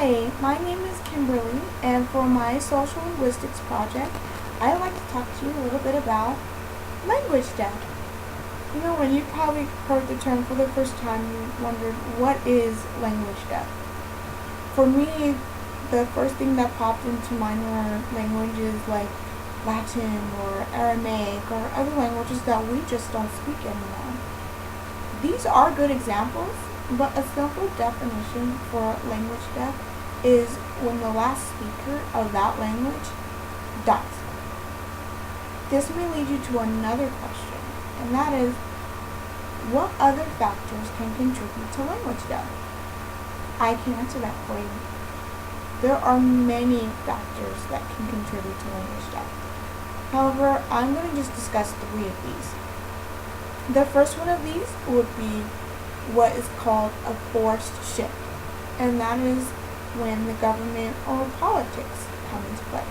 Hi, my name is Kimberly, and for my Sociolinguistics project, I'd like to talk to you a little bit about language death. You know, when you probably heard the term for the first time, you wondered, what is language death? For me, the first thing that popped into mind were languages like Latin or Aramaic or other languages that we just don't speak anymore. These are good examples, but a simple definition for language death is when the last speaker of that language dies. This may lead you to another question, and that is, what other factors can contribute to language death? I can answer that for you. There are many factors that can contribute to language death. However, I'm going to just discuss 3 of these. The first one of these would be what is called a forced shift, and that is when the government or politics come into play.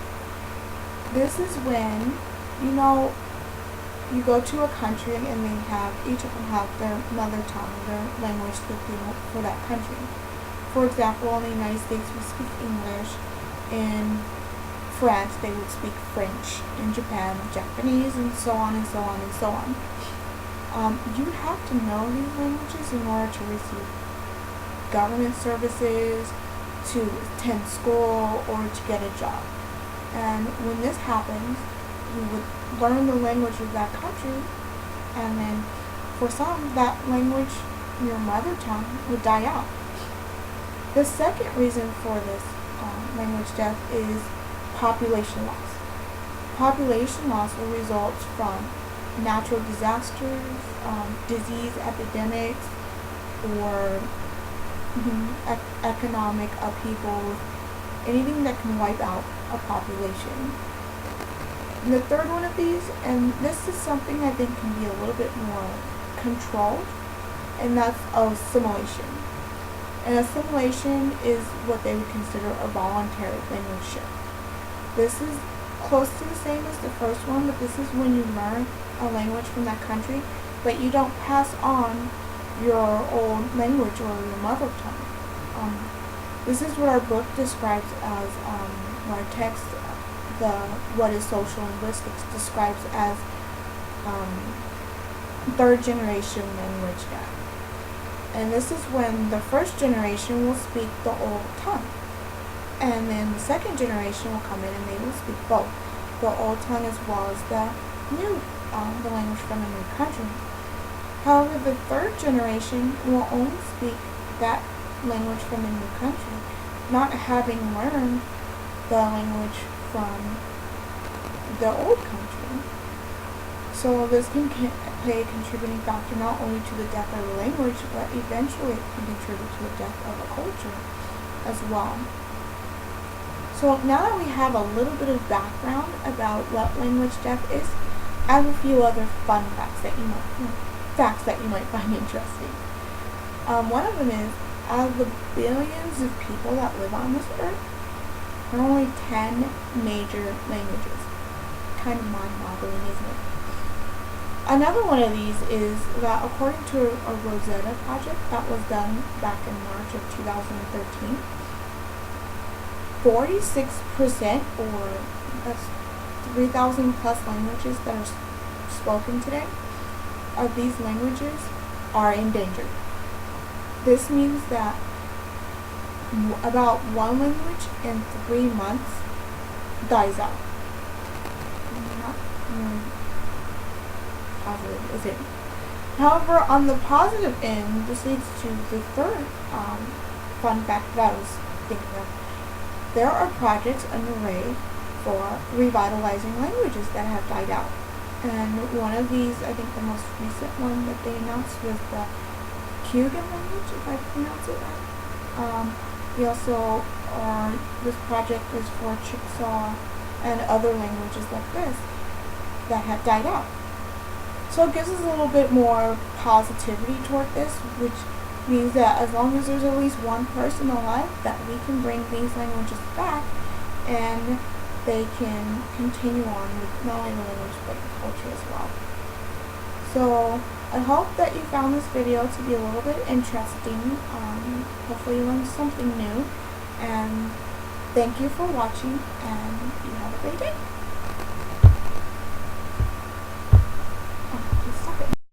This is when, you go to a country and they have, each of them have their mother tongue, their language for that country. For example, in the United States we speak English, in France they would speak French, in Japan Japanese, and so on and so on and so on. You have to know these languages in order to receive government services, to attend school, or to get a job. And when this happens, you would learn the language of that country, and then for some, that language, your mother tongue, would die out. The second reason for this language death is population loss. Population loss will result from natural disasters, disease epidemics, or economic upheaval, anything that can wipe out a population. And the third one of these, and this is something I think can be a little bit more controlled, and that's assimilation. And assimilation is what they would consider a voluntary language shift. This is close to the same as the first one, but this is when you learn a language from that country, but you don't pass on your old language or your mother tongue. This is what our book describes as, our text, what is Sociolinguistics, describes as third generation language death. And this is when the first generation will speak the old tongue, and then the second generation will come in and they will speak both the old tongue as well as the language from a new country. However, the third generation will only speak that language from a new country, not having learned the language from the old country. So this can play a contributing factor not only to the death of a language, but eventually it can contribute to the death of a culture as well. So now that we have a little bit of background about what language death is, I have a few other fun facts that you might find interesting. One of them is, out of the billions of people that live on this earth, there are only 10 major languages. Kind of mind-boggling, isn't it? Another one of these is that according to a Rosetta project that was done back in March of 2013, 46%, or that's 3,000 plus languages that are spoken today, of these languages are endangered. This means that about one language in 3 months dies out. Not really positive, is it? However, on the positive end, this leads to the third fun fact that I was thinking of. There are projects underway for revitalizing languages that have died out. And one of these, I think the most recent one that they announced, was the Cuban language, if I pronounce it right. This project is for Chickasaw and other languages like this that have died out. So it gives us a little bit more positivity toward this, which means that as long as there's at least one person alive, that we can bring these languages back and they can continue on with not only the language but the culture as well. So I hope that you found this video to be a little bit interesting. Hopefully you learned something new, and Thank you for watching, and you have a great day.